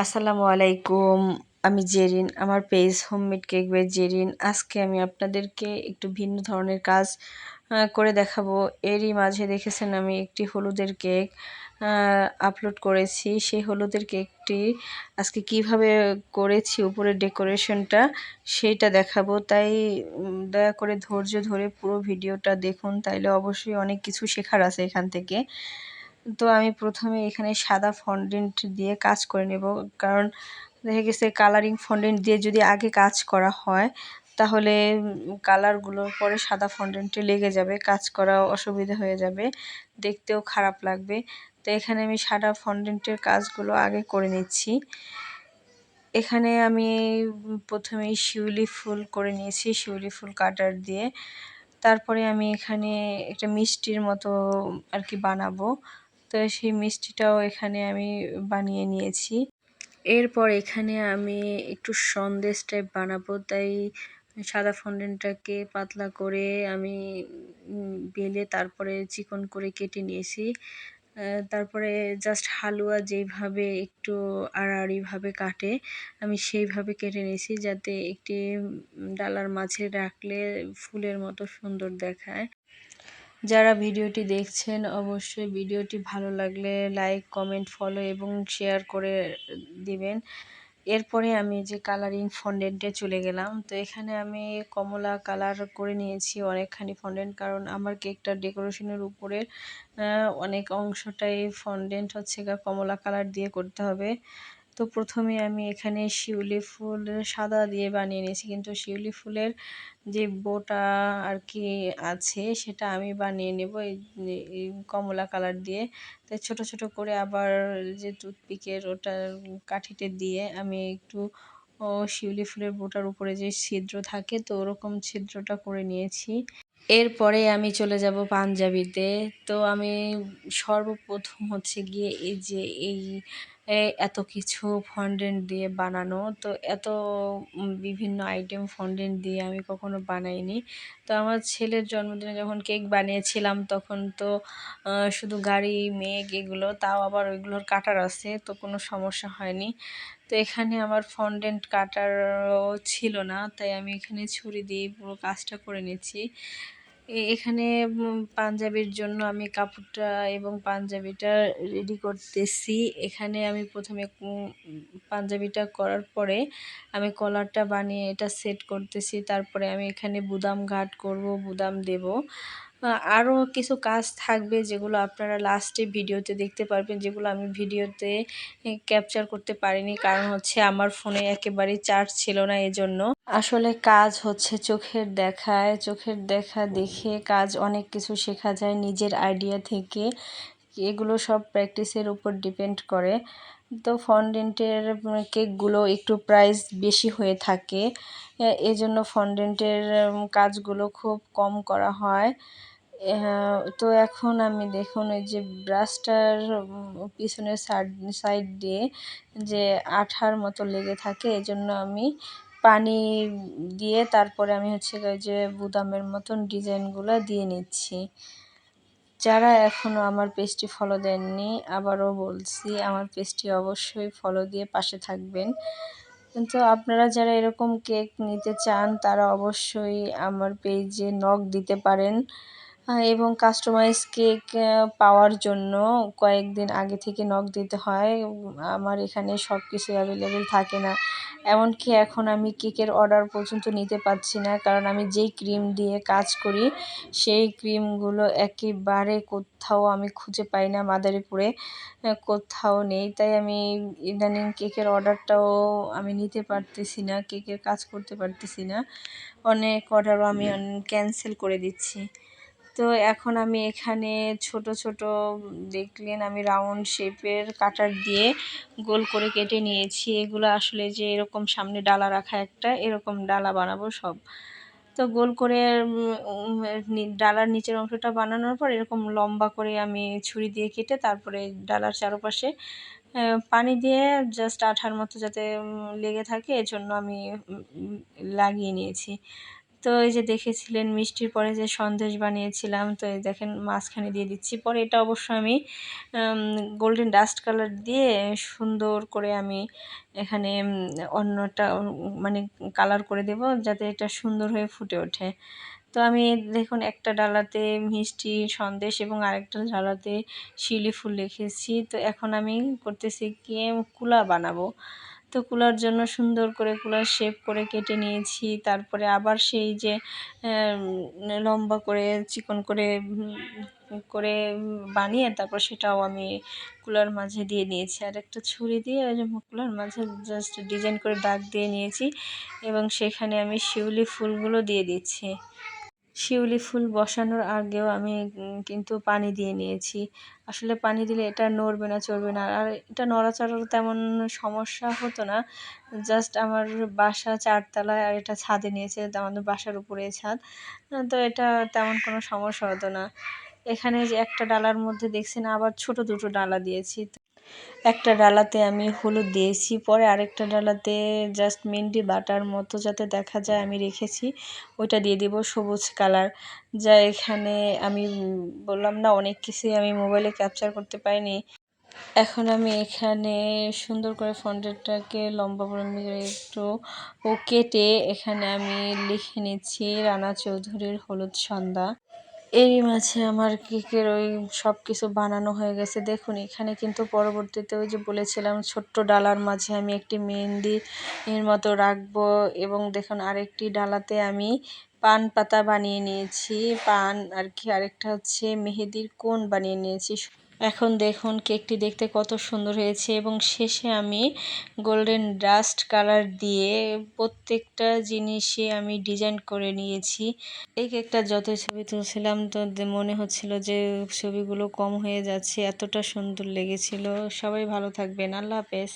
আসসালামু আলাইকুম। আমি জেরিন। আমার page homemade cake by Zerin. আজকে আমি আপনাদেরকে একটু ভিন্ন ধরনের কাজ করে দেখাবো। এরই মাঝে দেখেছেন আমি একটি হলুদের কেক আ আপলোড করেছি। সেই হলুদের কেকটি আজকে কিভাবে করেছি উপরের ডেকোরেশনটা সেইটা দেখাবো। তাই দয়া করে ধৈর্য ধরে পুরো ভিডিওটা দেখুন। তাইলে অবশ্যই অনেক কিছু শেখার আছে এখান থেকে। তো আমি প্রথমে এখানে সাদা ফন্ডেন্ট দিয়ে কাজ করে নেব। কারণ দেখা গেছে কালারিং ফন্ডেন্ট দিয়ে যদি আগে কাজ করা হয় তাহলে কালারগুলো পরে সাদা ফন্ডেন্টে লেগে যাবে, কাজ করা অসুবিধা হয়ে যাবে, দেখতেও খারাপ লাগবে। তো এখানে আমি সাদা ফন্ডেন্টের কাজগুলো আগে করে নিচ্ছি। এখানে আমি প্রথমেই শিউলি ফুল করে নিয়েছি, শিউলি ফুল কাটার দিয়ে। তারপরে আমি এখানে একটা মিষ্টির মতো আর কি বানাবো। তো সেই মিষ্টিটাও এখানে আমি বানিয়ে নিয়েছি। এরপর এখানে আমি একটু সন্দেশ টাইপ বানাবো, তাই সাদা ফন্ডেন্টটাকে পাতলা করে আমি বেলে তারপরে চিকন করে কেটে নিয়েছি। তারপরে জাস্ট হালুয়া যেইভাবে একটু আড়াআড়িভাবে কাটে আমি সেইভাবে কেটে নিয়েছি, যাতে একটি ডালার মাঝে রাখলে ফুলের মতো সুন্দর দেখায়। যারা ভিডিওটি দেখছেন অবশ্যই ভিডিওটি ভালো লাগলে লাইক, কমেন্ট, ফলো এবং শেয়ার করে দিবেন। এরপরে আমি যে কালারিং ফন্ডেন্টে চলে গেলাম। তো এখানে আমি কমলা কালার করে নিয়েছি অনেকখানি ফন্ডেন্ট, কারণ আমার কেকটার ডেকোরেশনের উপরের অনেক অংশটাই ফন্ডেন্ট হচ্ছে কমলা কালার দিয়ে করতে হবে। তো প্রথমে আমি এখানে শিউলি ফুল সাদা দিয়ে বানিয়ে নিয়েছি, কিন্তু শিউলি ফুলের যে বোটা আর কি আছে সেটা আমি বানিয়ে নেব এই কমলা কালার দিয়ে। তাই ছোট ছোট করে আবার যে টুথপিকের ওটা কাঠিতে দিয়ে আমি একটু শিউলি ফুলের বোটার উপরে যে ছিদ্র থাকে তো ওরকম ছিদ্রটা করে নিয়েছি। এরপরে আমি চলে যাব পাঞ্জাবিতে। তো আমি সর্বপ্রথম হচ্ছে গিয়ে এই যে এত কিছু ফন্ডেন্ট দিয়ে বানানো, তো এত বিভিন্ন আইটেম ফন্ডেন্ট দিয়ে আমি কখনো বানাইনি। তো আমার ছেলের জন্মদিনে যখন কেক বানিয়েছিলাম তখন তো শুধু গাড়ি, মেঘ এগুলো, তাও আবার ওইগুলোর কাটার আছে, তো কোনো সমস্যা হয়নি। তো এখানে আমার ফন্ডেন্ট কাটারও ছিল না, তাই আমি এখানে ছুরি দিয়ে পুরো কাজটা করে নিচ্ছি। এখানে পাঞ্জাবির জন্য আমি কাপড়টা এবং পাঞ্জাবিটা রেডি করতেছি। এখানে আমি প্রথমে পাঞ্জাবিটা করার পরে আমি কলারটা বানিয়ে এটা সেট করতেছি। তারপরে আমি এখানে বুদাম ঘাট করব, বুদাম দেব। আরও কিছু কাজ থাকবে যেগুলো আপনারা লাস্টে ভিডিওতে দেখতে পারবেন, যেগুলো আমি ভিডিওতে ক্যাপচার করতে পারিনি, কারণ হচ্ছে আমার ফোনে একেবারেই চার্জ ছিল না। এজন্য আসলে কাজ হচ্ছে চোখের দেখায়, চোখের দেখা দেখে কাজ অনেক কিছু শেখা যায় নিজের আইডিয়া থেকে। এগুলো সব প্র্যাকটিসের উপর ডিপেন্ড করে। তো ফন্ডেন্টের কেকগুলো একটু প্রাইস বেশি হয়ে থাকে, এজন্য ফন্ডেন্টের কাজগুলো খুব কম করা হয়। তো এখন আমি দেখুন এই যে ব্রাশটার পিছনের সাইড দিয়ে যে আঠার মতো লেগে থাকে, এজন্য আমি পানি দিয়ে তারপরে আমি হচ্ছে ওই যে বুদামের মতন ডিজাইনগুলো দিয়ে নিচ্ছি। যারা এখনও আমার পেজটি ফলো দেননি আবারও বলছি আমার পেজটি অবশ্যই ফলো দিয়ে পাশে থাকবেন। কিন্তু আপনারা যারা এরকম কেক নিতে চান তারা অবশ্যই আমার পেজে নক দিতে পারেন। এবং কাস্টমাইজ কেক পাওয়ার জন্য কয়েকদিন আগে থেকে নক দিতে হয়। আমার এখানে সব কিছু অ্যাভেলেবেল থাকে না। এমনকি এখন আমি কেকের অর্ডার পর্যন্ত নিতে পারছি না, কারণ আমি যেই ক্রিম দিয়ে কাজ করি সেই ক্রিমগুলো একেবারে কোথাও আমি খুঁজে পাই না, মাদারীপুরে কোথাও নেই। তাই আমি ইদানিং কেকের অর্ডারটাও আমি নিতে পারতেছি না, কেকের কাজ করতে পারতেছি না। অনেক অর্ডারও আমি ক্যান্সেল করে দিচ্ছি। তো এখন আমি এখানে ছোট ছোট দেখলেন আমি রাউন্ড শেপের কাটার দিয়ে গোল করে কেটে নিয়েছি। এগুলো আসলে যে এরকম সামনে ডালা রাখা একটা এরকম ডালা বানাবো সব। তো গোল করে ডালার নিচের অংশটা বানানোর পর এরকম লম্বা করে আমি ছুরি দিয়ে কেটে তারপরে ডালার চারপাশে পানি দিয়ে জাস্ট আঠার মতো যাতে লেগে থাকে এজন্য আমি লাগিয়ে নিয়েছি। তো এই যে দেখেছিলেন মিষ্টির পরে যে সন্দেশ বানিয়েছিলাম, তো এই দেখেন মাঝখানে দিয়ে দিচ্ছি। পরে এটা অবশ্য আমি গোল্ডেন ডাস্ট কালার দিয়ে সুন্দর করে আমি এখানে অন্যটা মানে কালার করে দেব, যাতে এটা সুন্দর হয়ে ফুটে ওঠে। তো আমি দেখুন একটা ডালাতে মিষ্টি সন্দেশ এবং আরেকটা ডালাতে শিউলি ফুল রেখেছি। তো এখন আমি করতেছি কি কুলা বানাবো। তো কুলার জন্য সুন্দর করে কুলার শেপ করে কেটে নিয়েছি। তারপরে আবার সেই যে লম্বা করে চিকন করে করে বানিয়ে তারপর সেটাও আমি কুলার মাঝে দিয়ে নিয়েছি। আর একটা ছুরি দিয়ে ওই যে কুলার মাঝে জাস্ট ডিজাইন করে দাগ দিয়ে নিয়েছি এবং সেখানে আমি শিউলি ফুলগুলো দিয়ে দিচ্ছি। শিউলি ফুল বসানোর আগেও আমি কিন্তু পানি দিয়ে নিয়েছি। আসলে পানি দিলে এটা নড়বে না, চড়বে না। আর এটা নড়াচড়ার তেমন সমস্যা হতো না। জাস্ট আমার বাসা ৪ তলায় আর এটা ছাদে নিয়েছে। তো আমাদের বাসার উপরে ছাদ। তো এটা তেমন কোনো সমস্যা হতো না। এখানে যে একটা ডালার মধ্যে দেখছেন আবার ছোট দুটো ডালা দিয়েছি। একটা ডালাতে আমি হলুদ দিয়েছি, পরে আরেকটা ডালাতে জাস্ট মেহেন্দি বাটার মতো যাতে দেখা যায় আমি রেখেছি, ওইটা দিয়ে দিব সবুজ কালার। যা এখানে আমি বললাম না অনেক কিছুই আমি মোবাইলে ক্যাপচার করতে পারিনি। এখন আমি এখানে সুন্দর করে ফন্টেরটাকে লম্বা করে একটু কেটে এখানে আমি লিখে নিচ্ছি রানা চৌধুরীর হলুদ সন্ধ্যা। এরই মাঝে আমার কেকের ওই সব কিছু বানানো হয়ে গেছে। দেখুন এখানে কিন্তু পরবর্তীতে ওই যে বলেছিলাম ছোট্ট ডালার মাঝে আমি একটি মেহেন্দি এর মতো রাখবো এবং দেখুন আরেকটি ডালাতে আমি পান পাতা বানিয়ে নিয়েছি, পান আর কি, আরেকটা হচ্ছে মেহেদির কোণ বানিয়ে নিয়েছি। এখন দেখুন কেকটি দেখতে কত সুন্দর হয়েছে এবং শেষে আমি গোল্ডেন ডাস্ট কালার দিয়ে প্রত্যেকটা জিনিসে আমি ডিজাইন করে নিয়েছি। এই কেকটা যতই ছবি তুলছিলাম তো মনে হচ্ছিল যে ছবিগুলো কম হয়ে যাচ্ছে, এতটা সুন্দর লেগেছিল। সবাই ভালো থাকবেন, আল্লাহ হাফেজ।